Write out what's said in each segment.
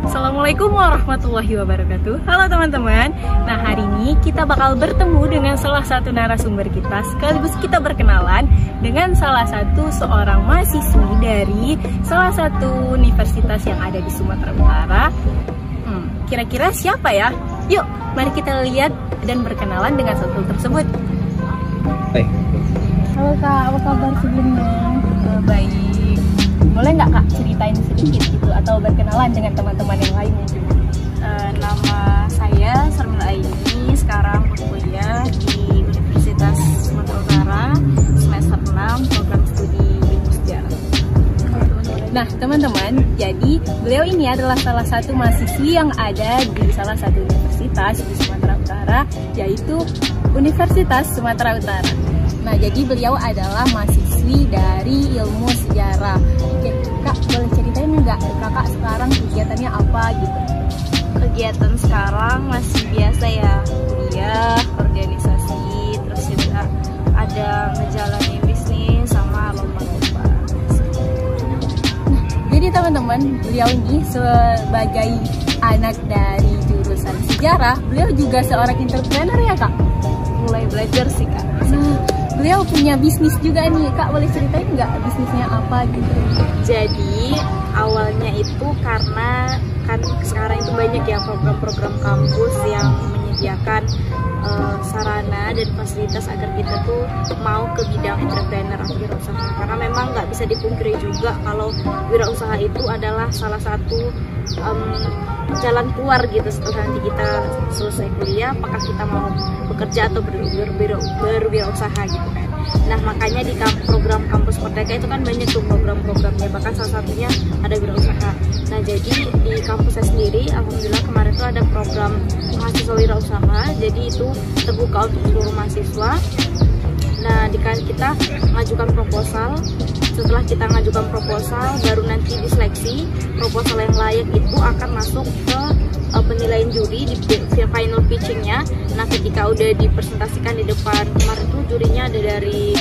Assalamualaikum warahmatullahi wabarakatuh. Halo teman-teman. Nah, hari ini kita bakal bertemu dengan salah satu narasumber kita, sekaligus kita berkenalan dengan salah satu seorang mahasiswi dari salah satu universitas yang ada di Sumatera Utara. Kira-kira siapa ya? Yuk, mari kita lihat dan berkenalan dengan satu tersebut. Hai. Halo Kak, apa kabar sebelumnya? Baik. Boleh nggak Kak ceritain sedikit gitu atau berkenalan dengan teman-teman yang lainnya? Nama saya Sarmila Aini, sekarang berkuliah di Universitas Sumatera Utara semester 6 program studi ilmu sejarah. Nah teman-teman, jadi beliau ini adalah salah satu mahasiswi yang ada di salah satu universitas di Sumatera Utara, yaitu Universitas Sumatera Utara. Nah, jadi beliau adalah mahasiswi dari ilmu sejarah. Oke, Kak, boleh ceritain nggak Kakak sekarang kegiatannya apa gitu? Kegiatan sekarang masih biasa ya, kuliah, organisasi, terus juga ada ngejalanin bisnis sama lomba-lomba. Jadi teman-teman, beliau ini sebagai anak dari jurusan sejarah, beliau juga seorang entrepreneur ya Kak? Mulai belajar sih Kak. Beliau punya bisnis juga nih, Kak, boleh ceritain nggak bisnisnya apa gitu? Jadi awalnya itu karena kan sekarang itu banyak ya program-program kampus yang menyediakan sarana dan fasilitas agar kita tuh mau ke bidang entrepreneur atau wirausaha. Karena memang nggak bisa dipungkiri juga kalau wirausaha itu adalah salah satu jalan keluar gitu setelah nanti kita selesai kuliah, apakah kita mau bekerja atau berwirausaha gitu kan. Nah, makanya di program kampus Merdeka itu kan banyak tuh program-programnya, bahkan salah satunya ada wirausaha. Nah, jadi di kampus saya sendiri, alhamdulillah kemarin tuh ada program mahasiswa wirausaha, jadi itu terbuka untuk seluruh mahasiswa. Nah, kita mengajukan proposal. Setelah kita mengajukan proposal, baru nanti diseleksi. Proposal yang layak itu akan masuk ke penilaian juri di final pitchingnya. Nah, ketika udah dipresentasikan di depan, kemarin tuh jurinya ada dari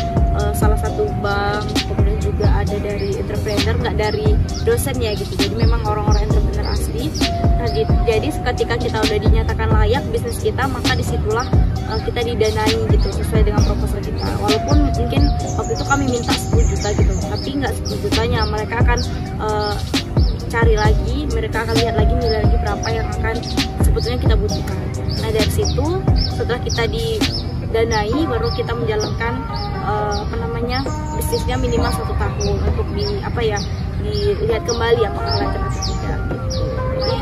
salah satu bank, kemudian juga ada dari entrepreneur, nggak dari dosen ya gitu. Jadi memang orang-orang entrepreneur asli. Nah, jadi ketika kita udah dinyatakan layak bisnis kita, maka disitulah kita didanai gitu sesuai dengan proposal kita. Walaupun mungkin waktu itu kami minta 10 juta gitu, tapi nggak 10 jutanya, mereka akan cari lagi, mereka akan lihat lagi nilai lagi berapa yang akan sebetulnya kita butuhkan. Nah, dari situ setelah kita didanai, baru kita menjalankan bisnisnya minimal 1 tahun untuk dilihat kembali apakah layak atau tidak gitu. Jadi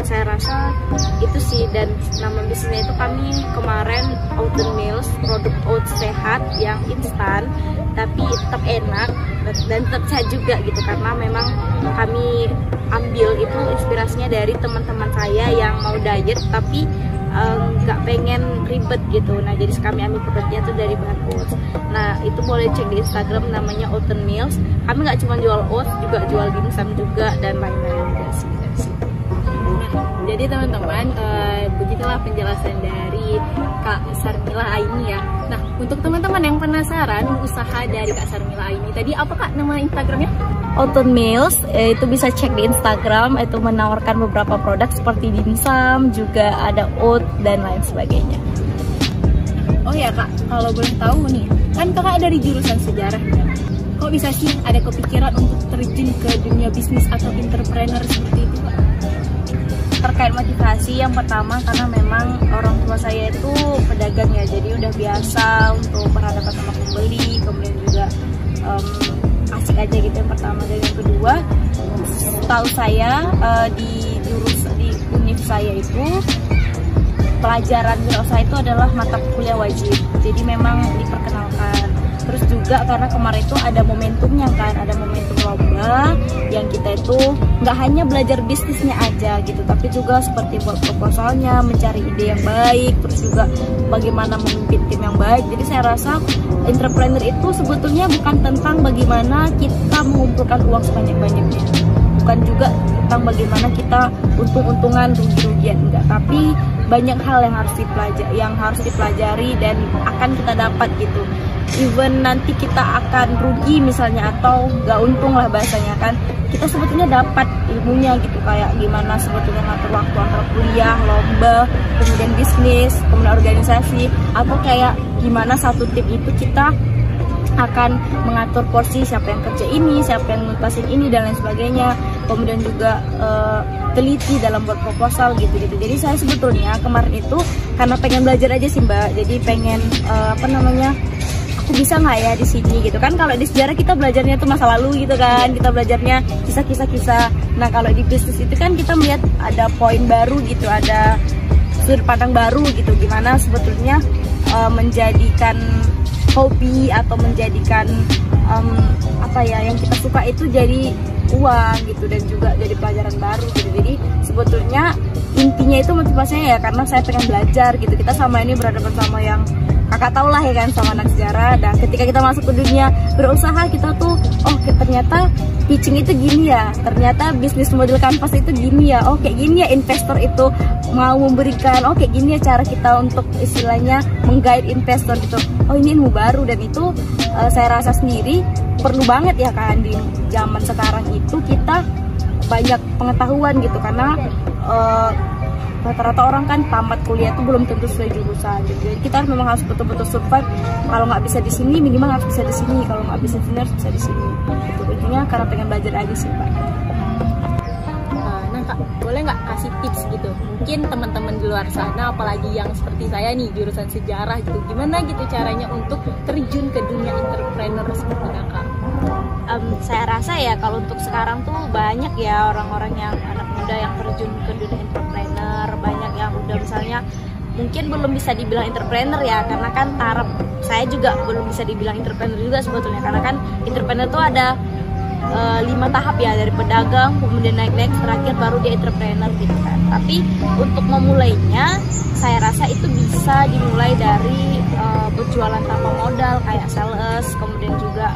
saya rasa itu sih, dan nama bisnisnya itu kami kemarin Oat Meals, produk oats sehat yang instan tapi tetap enak dan tetap sehat juga gitu, karena memang kami ambil itu inspirasinya dari teman-teman saya yang mau diet tapi nggak pengen ribet gitu. Nah jadi kami ambil pekerja tuh dari bahan oats. Nah itu boleh cek di Instagram namanya Oaten Meals. Kami nggak cuma jual oats, juga jual dimsum juga dan lain-lain juga sih dari situ. Jadi teman-teman, begitulah penjelasan dari Kak Sarmila Aini ya. Nah, untuk teman-teman yang penasaran usaha dari Kak Sarmila Aini tadi, apa Kak nama Instagramnya? Oaten Meals, itu bisa cek di Instagram, itu menawarkan beberapa produk seperti dimsum, juga ada oat dan lain sebagainya. Oh ya Kak, kalau boleh tahu nih, kan Kakak dari jurusan sejarah ya. Kok bisa sih ada kepikiran untuk terjun ke dunia bisnis atau entrepreneur seperti itu Kak? Terkait motivasi, yang pertama karena memang orang tua saya itu pedagang ya, jadi udah biasa untuk berhadapan sama pembeli, kemudian juga asik aja gitu yang pertama. Dan yang kedua, tahu saya di univ saya itu pelajaran wirausaha itu adalah mata kuliah wajib, jadi memang diperkenalkan. Terus juga karena kemarin itu ada momentumnya kan, ada momentum lomba yang kita itu nggak hanya belajar bisnisnya aja gitu, tapi juga seperti buat proposalnya, mencari ide yang baik, terus juga bagaimana memimpin tim yang baik. Jadi saya rasa entrepreneur itu sebetulnya bukan tentang bagaimana kita mengumpulkan uang sebanyak-banyaknya, bukan juga tentang bagaimana kita untung-untungan, rugi-rugian, enggak, tapi banyak hal yang harus dipelajari dan akan kita dapat gitu. Even nanti kita akan rugi misalnya atau nggak untung lah bahasanya kan, kita sebetulnya dapat ilmunya gitu, kayak gimana sebetulnya ngatur waktu antara kuliah, lomba, kemudian bisnis, kemudian organisasi, atau kayak gimana satu tim itu kita akan mengatur porsi, siapa yang kerja ini, siapa yang nuntasin ini dan lain sebagainya. Kemudian juga teliti dalam buat proposal gitu. Jadi saya sebetulnya kemarin itu karena pengen belajar aja sih Mbak, jadi pengen aku bisa nggak ya di sini gitu kan. Kalau di sejarah kita belajarnya itu masa lalu gitu kan, kita belajarnya kisah-kisah. Nah kalau di bisnis itu kan kita melihat ada poin baru gitu, ada sudut pandang baru gitu, gimana sebetulnya menjadikan hobi atau menjadikan yang kita suka itu jadi uang gitu, dan juga jadi pelajaran baru gitu. Jadi sebetulnya intinya itu motivasinya ya karena saya pengen belajar gitu. Kita sama ini berhadapan sama yang kakak tau lah ya kan, sama anak sejarah. Dan ketika kita masuk ke dunia berusaha, kita tuh ternyata pitching itu gini ya, ternyata bisnis model kanvas itu gini ya, kayak gini ya investor itu mau memberikan, kayak gini ya cara kita untuk istilahnya menggait investor gitu. Ini ilmu baru, dan itu saya rasa sendiri perlu banget ya kan di zaman sekarang itu kita banyak pengetahuan gitu, karena rata-rata orang kan tamat kuliah itu belum tentu sesuai jurusan gitu. Jadi kita memang harus betul-betul survive. Kalau nggak bisa di sini, minimal harus bisa di sini. Kalau nggak bisa di sini, harus bisa di sini. Itu intinya karena pengen belajar aja sih Pak. Nah Kak, boleh nggak kasih tips gitu? Mungkin teman-teman di luar sana, apalagi yang seperti saya nih jurusan sejarah gitu, gimana gitu caranya untuk terjun ke dunia entrepreneur seperti Kakak? Saya rasa ya kalau untuk sekarang tuh banyak ya orang-orang yang anak muda yang terjun ke dunia entrepreneur, banyak yang udah misalnya mungkin belum bisa dibilang entrepreneur ya, karena kan taraf saya juga belum bisa dibilang entrepreneur juga sebetulnya, karena kan entrepreneur tuh ada 5 tahap ya, dari pedagang, kemudian naik terakhir baru dia entrepreneur gitu kan. Tapi untuk memulainya saya rasa itu bisa dimulai dari berjualan tanpa modal kayak sales, kemudian juga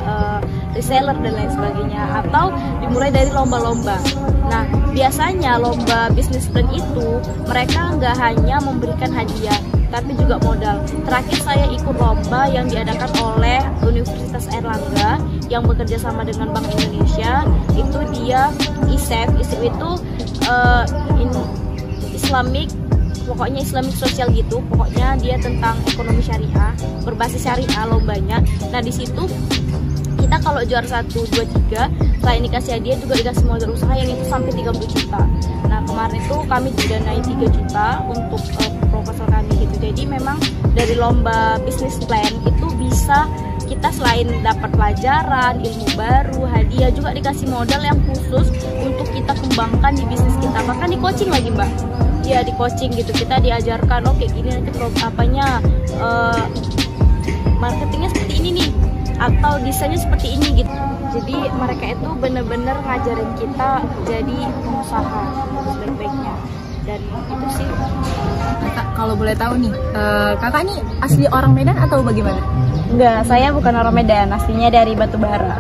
reseller dan lain sebagainya, atau dimulai dari lomba-lomba. Nah biasanya lomba bisnis plan itu mereka nggak hanya memberikan hadiah tapi juga modal. Terakhir saya ikut lomba yang diadakan oleh Universitas Airlangga yang bekerja sama dengan Bank Indonesia. Itu dia ISEF itu pokoknya Islamic Social gitu. Pokoknya dia tentang ekonomi syariah, berbasis syariah lombanya. Nah di situ kita kalau juara 1, 2, 3, selain dikasih hadiah juga dikasih modal usaha yang itu sampai 30 juta. Nah kemarin itu kami didanai 3 juta untuk proposal kami gitu. Jadi memang dari lomba bisnis plan itu bisa kita selain dapat pelajaran, ilmu baru, hadiah, juga dikasih modal yang khusus untuk kita kembangkan di bisnis kita. Bahkan di coaching lagi Mbak. Ya di coaching gitu, kita diajarkan kayak gini nanti marketingnya seperti ini nih, atau desainnya seperti ini gitu. Jadi mereka itu bener-bener ngajarin kita jadi pengusaha sebaik-baiknya. dan itu sih. Kakak, kalau boleh tahu nih, kakak nih asli orang Medan atau bagaimana? Enggak, saya bukan orang Medan, aslinya dari Batubara.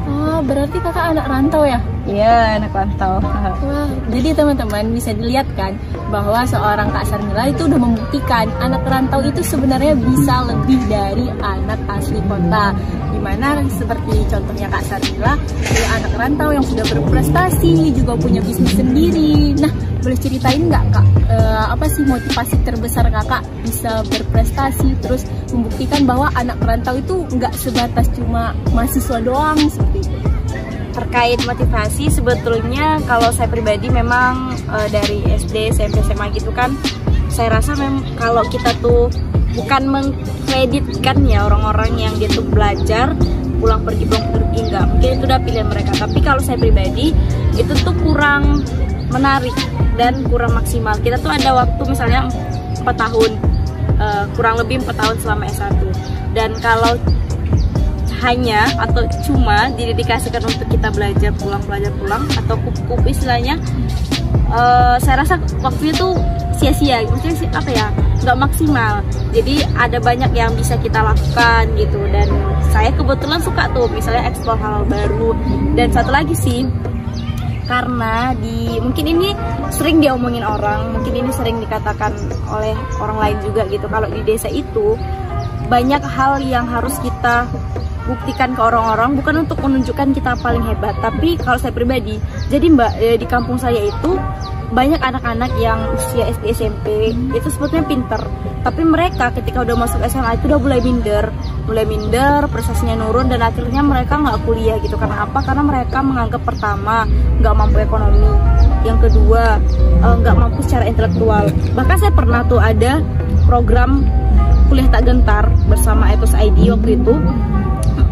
Oh, berarti kakak anak rantau ya? Iya, anak rantau. Wah, jadi teman-teman bisa dilihat kan bahwa seorang Kak Sarmila itu udah membuktikan anak rantau itu sebenarnya bisa lebih dari anak asli kota. Dimana seperti contohnya Kak Sarmila, dia anak rantau yang sudah berprestasi, juga punya bisnis sendiri. Nah, boleh ceritain nggak Kak, apa sih motivasi terbesar kakak bisa berprestasi, terus membuktikan bahwa anak rantau itu nggak sebatas cuma mahasiswa doang seperti itu? Terkait motivasi, sebetulnya kalau saya pribadi memang dari SD, SMP, SMA gitu kan, saya rasa kalau kita tuh bukan mengkreditkan ya orang-orang yang dia tuh belajar pulang pergi enggak, mungkin itu udah pilihan mereka. Tapi kalau saya pribadi itu tuh kurang menarik dan kurang maksimal. Kita tuh ada waktu misalnya 4 tahun, kurang lebih 4 tahun selama S1, dan kalau hanya atau cuma didedikasikan untuk kita belajar pulang atau kup istilahnya, saya rasa waktunya tuh sia-sia, maksudnya apa ya, nggak maksimal. Jadi ada banyak yang bisa kita lakukan gitu, dan saya kebetulan suka tuh misalnya eksplor hal baru. Dan satu lagi sih, karena mungkin ini sering diomongin orang, mungkin ini sering dikatakan oleh orang lain juga gitu, kalau di desa itu banyak hal yang harus kita buktikan ke orang-orang, bukan untuk menunjukkan kita paling hebat, tapi kalau saya pribadi, jadi di kampung saya itu banyak anak-anak yang usia SD SMP itu sebetulnya pinter, tapi mereka ketika udah masuk SMA itu udah mulai minder, prestasinya nurun, dan akhirnya mereka nggak kuliah gitu. Karena apa? Karena mereka menganggap pertama nggak mampu ekonomi, yang kedua nggak mampu secara intelektual. Bahkan saya pernah tuh ada program kuliah tak gentar bersama Ethos ID. Waktu itu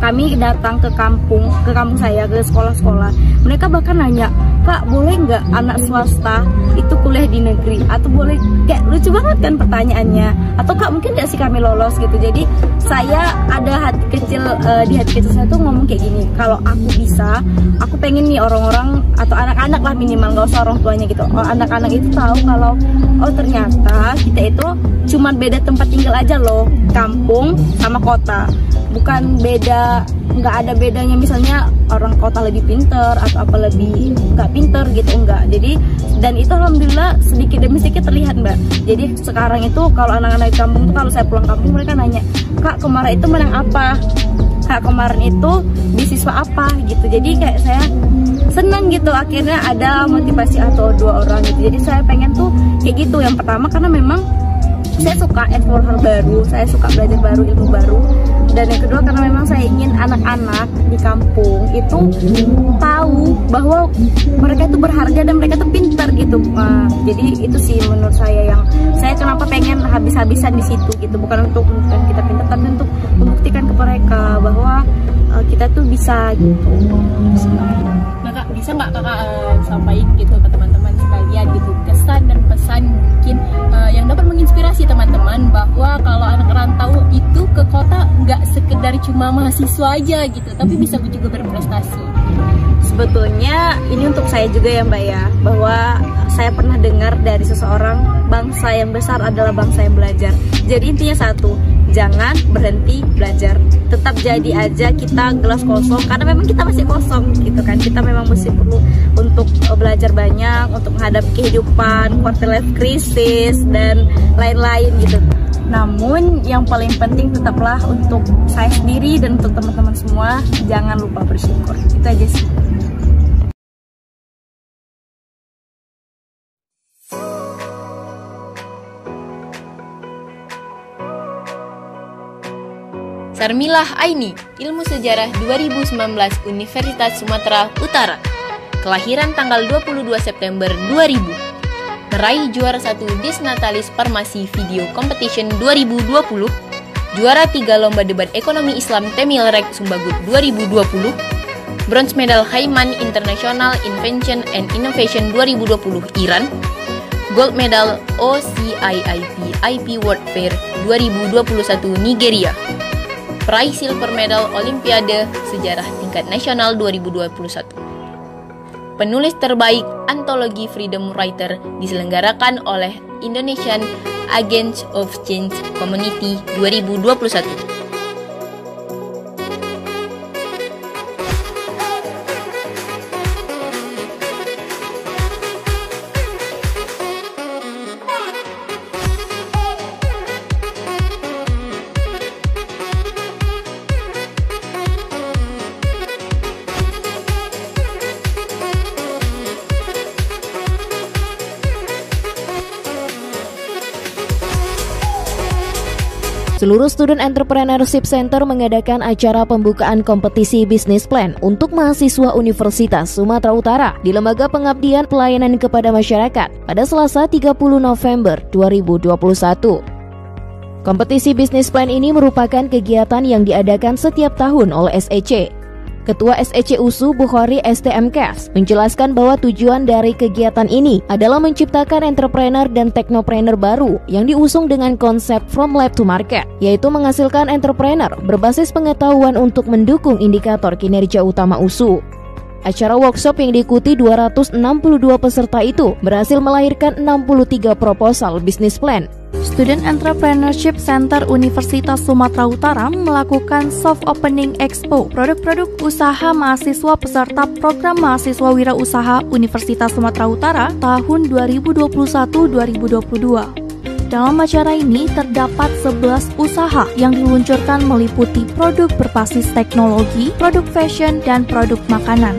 kami datang ke kampung saya, ke sekolah-sekolah. Mereka bahkan nanya, Kak, boleh nggak anak swasta itu kuliah di negeri? Atau boleh, kayak lucu banget kan pertanyaannya. Atau Kak, mungkin nggak sih kami lolos gitu. Jadi saya ada hati kecil, di hati kecil saya tuh ngomong kayak gini, kalau aku bisa, aku pengen nih orang-orang atau anak-anak lah minimal, nggak usah orang tuanya gitu, anak-anak itu tahu kalau oh ternyata kita itu cuman beda tempat tinggal aja loh, kampung sama kota. Bukan beda, nggak ada bedanya misalnya orang kota lebih pinter atau apa lebih nggak pinter gitu, enggak. Jadi, dan itu alhamdulillah sedikit demi sedikit terlihat, Mbak. Jadi sekarang itu kalau anak-anak di kampung tuh, kalau saya pulang kampung mereka nanya, Kak, kemarin itu menang apa? Kak, kemarin itu beasiswa apa gitu. Jadi kayak saya seneng gitu, akhirnya ada motivasi atau 2 orang gitu. Jadi saya pengen tuh kayak gitu. Yang pertama karena memang saya suka eksplor hal baru, saya suka belajar baru, ilmu baru. Dan yang kedua karena memang saya ingin anak-anak di kampung itu tahu bahwa mereka itu berharga dan mereka itu pintar gitu. Jadi itu sih menurut saya yang saya kenapa pengen habis-habisan di situ gitu, bukan untuk menunjukkan kita pintar, tapi untuk membuktikan ke mereka bahwa kita tuh bisa gitu. Nah Kak, bisa nggak Kakak sampaikan gitu ke teman-teman sekalian gitu, kesan dan pesan mungkin yang dapat menginspirasi teman-teman bahwa kalau anak rantau itu ke kota nggak sekedar cuma mahasiswa aja gitu, tapi bisa juga berprestasi. Sebetulnya ini untuk saya juga ya Mbak ya, bahwa saya pernah dengar dari seseorang, bangsa yang besar adalah bangsa yang belajar. Jadi intinya satu, jangan berhenti belajar. Tetap jadi aja kita gelas kosong, karena memang kita masih kosong gitu kan. Kita memang masih perlu untuk belajar banyak, untuk menghadapi kehidupan, quarter life crisis, dan lain-lain gitu. Namun yang paling penting tetaplah untuk saya sendiri dan untuk teman-teman semua, jangan lupa bersyukur. Itu aja sih. Sarmilah Aini, Ilmu Sejarah 2019 Universitas Sumatera Utara. Kelahiran tanggal 22 September 2000. Meraih juara 1 Disnatalis Farmasi Video Competition 2020. Juara 3 Lomba Debat Ekonomi Islam Temilrek Sumbagut 2020. Bronze Medal Haiman International Invention and Innovation 2020 Iran. Gold Medal OCIIP IP World Fair 2021 Nigeria. Peraih Silver Medal Olimpiade Sejarah Tingkat Nasional 2021. penulis terbaik antologi Freedom Writer diselenggarakan oleh Indonesian Agents of Change Community 2021. Seluruh Student Entrepreneurship Center mengadakan acara pembukaan kompetisi bisnis plan untuk mahasiswa Universitas Sumatera Utara di Lembaga Pengabdian Pelayanan kepada Masyarakat pada Selasa 30 November 2021. Kompetisi bisnis plan ini merupakan kegiatan yang diadakan setiap tahun oleh SEC. Ketua SEC USU Bukhari STMKes menjelaskan bahwa tujuan dari kegiatan ini adalah menciptakan entrepreneur dan teknopreneur baru yang diusung dengan konsep from lab to market, yaitu menghasilkan entrepreneur berbasis pengetahuan untuk mendukung indikator kinerja utama USU. Acara workshop yang diikuti 262 peserta itu berhasil melahirkan 63 proposal bisnis plan. Student Entrepreneurship Center Universitas Sumatera Utara melakukan Soft Opening Expo produk-produk usaha mahasiswa peserta program mahasiswa wirausaha Universitas Sumatera Utara tahun 2021-2022. Dalam acara ini terdapat 11 usaha yang diluncurkan meliputi produk berbasis teknologi, produk fashion, dan produk makanan.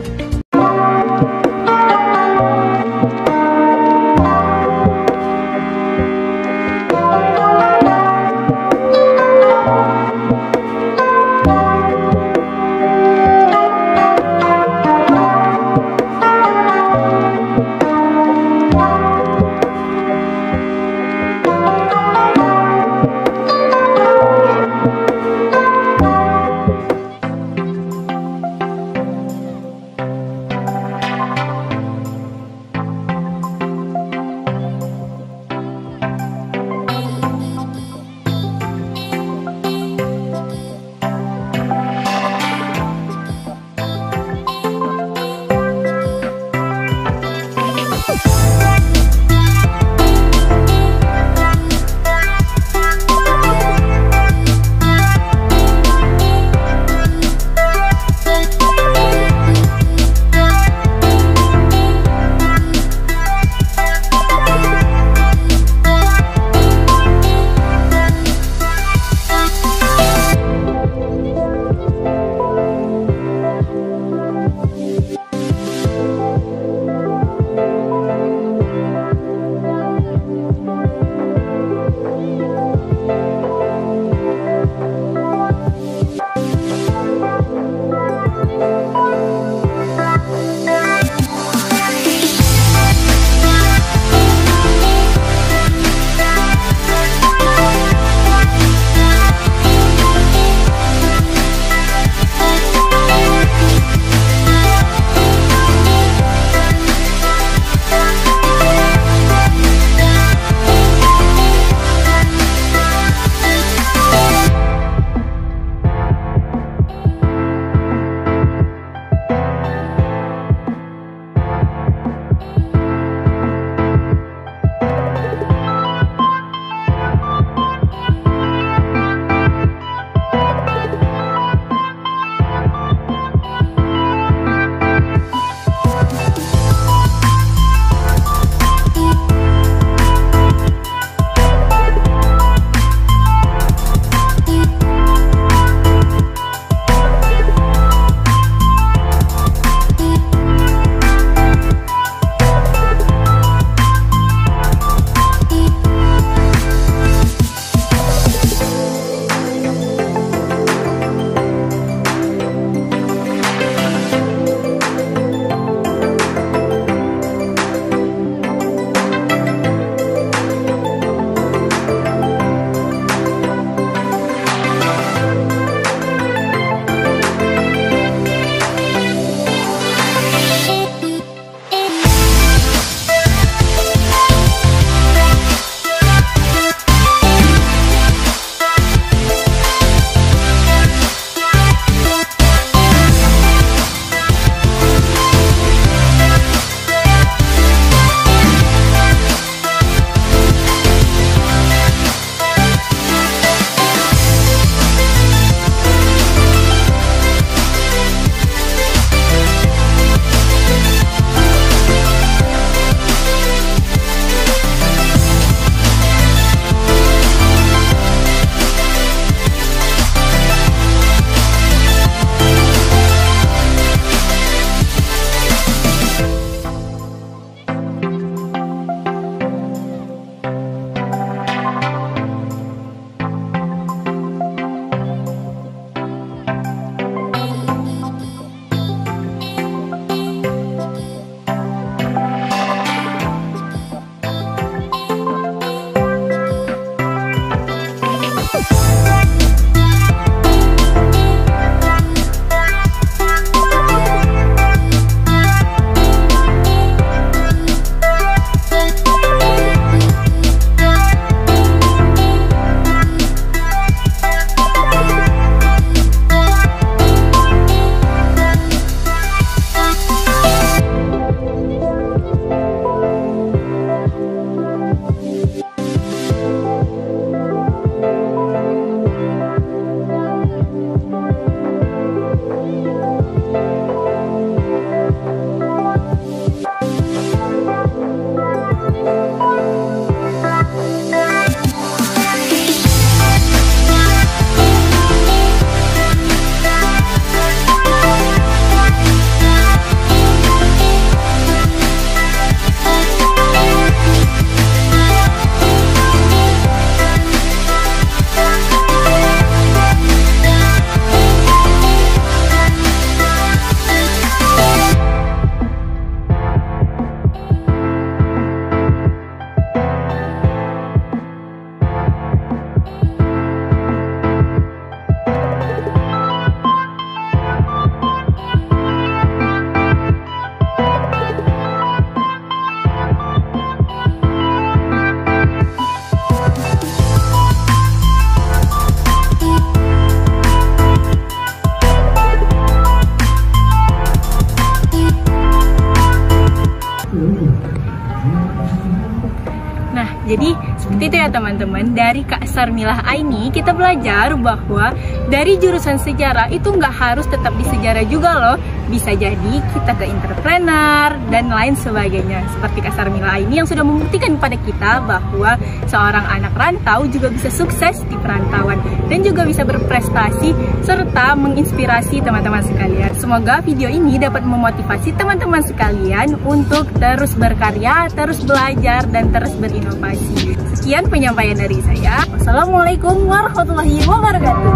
Nah, jadi seperti itu ya teman-teman. Dari Kak Sarmilah Aini kita belajar bahwa dari jurusan sejarah itu nggak harus tetap di sejarah juga loh. Bisa jadi kita ke entrepreneur dan lain sebagainya. Seperti Kak Sarmilah Aini yang sudah membuktikan kepada kita bahwa seorang anak rantau juga bisa sukses di perantauan dan juga bisa berprestasi serta menginspirasi teman-teman sekalian. Semoga video ini dapat memotivasi teman-teman sekalian untuk terus berkarya, terus belajar, dan terus berinovasi. Sekian penyampaian dari saya. Wassalamualaikum warahmatullahi wabarakatuh.